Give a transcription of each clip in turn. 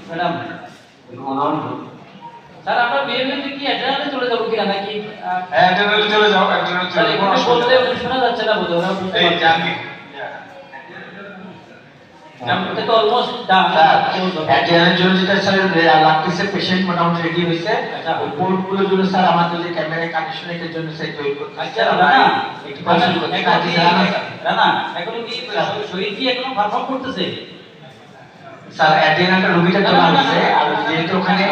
madam sir আমরা বিএমএতে কি অ্যাড্রেসে চলে যাব কি নাকি হ্যাঁ অ্যাড্রেসে চলে যাও অ্যাড্রেসে চলে যাও বলতে শোনা যাচ্ছে না বোধহয় ওরা বুঝতে এই পারছে জানি জানতে তো অলমোস্ট ডান অ্যাড্রেসের জন্য যেটা স্যার লাগতেছে পেশেন্ট মোটামুটি রেডি হয়েছে ওই পোর্টগুলোর জন্য স্যার আমাদের যে ক্যামেরা কানেকশনের জন্য স্যার তৈরি করতে আচ্ছা রানা একটু পছন্দ করতে রানা এখন কি শহীদ কি এখনো পারফর্ম করতেছে স্যার অ্যাড্রেনালটা রোগীটা তোলা হয়েছে আর যেহেতু ওখানে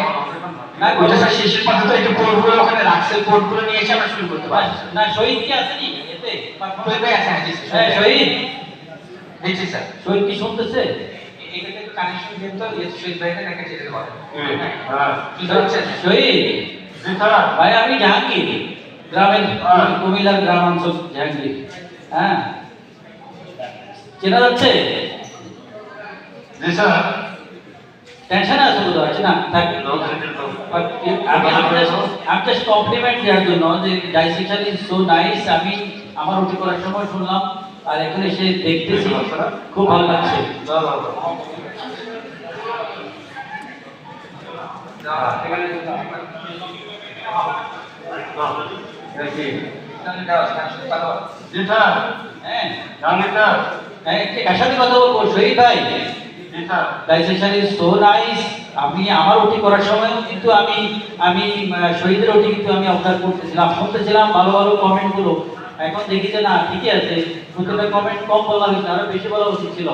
ওইটা স্যার শেষের পর্যন্ত একটু পোর্টগুলো ওখানে রাখছে পোর্টগুলো নিয়ে এসে আমরা শুরু করতে পারি না শহীদ কি আসেনি এতে শহীদ ভাই আছে হ্যাঁ শহীদ দেখছি স্যার শহীদ কি শুনতেছে এটাতে একটু কানেকশন দিন তো শহীদ ভাইকে নাকি যেতে পারে শহীদ ভাই আমি জাহাঙ্গীর গ্রামের কুমিল্লার গ্রামাঞ্চল জাহাঙ্গীর হ্যাঁ চেনা যাচ্ছে জি স্যার টেনশন আছে তো আছে না থাকি আমি জাস্ট কমপ্লিমেন্ট দেওয়ার জন্য যে ডাইসেকশন ইজ সো নাইস আমি আমার ওটি করার সময় শুনলাম আর এখন এসে দেখতেছি খুব ভালো লাগছে জি স্যার হ্যাঁ জানি স্যার হ্যাঁ কার সাথে কথা বলবো শহীদ ভাই ji sir dissection is so nice আমি আমার ওটি করার সময় কিন্তু আমি শহীদের ওটি কিন্তু আমি অবজার্ভ করতেছিলাম শুনতেছিলাম ভালো ভালো কমেন্টগুলো এখন দেখি যে না ঠিকই আছে প্রত্যেকটা কমেন্ট কম বলা হয়েছে আরো বেশি বলা উচিত ছিল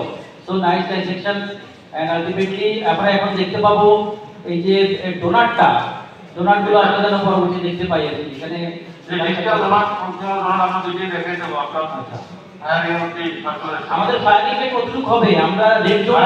so nice dissection and ultimately আমরা এখন দেখতে পাবো এই যে ডোনাটগুলো আমরা যেন পরবর্তী দেখতে পাই আর কি এখানে আমাদের ফায়ারিং কতটুকু হবে আমরা রেড জোন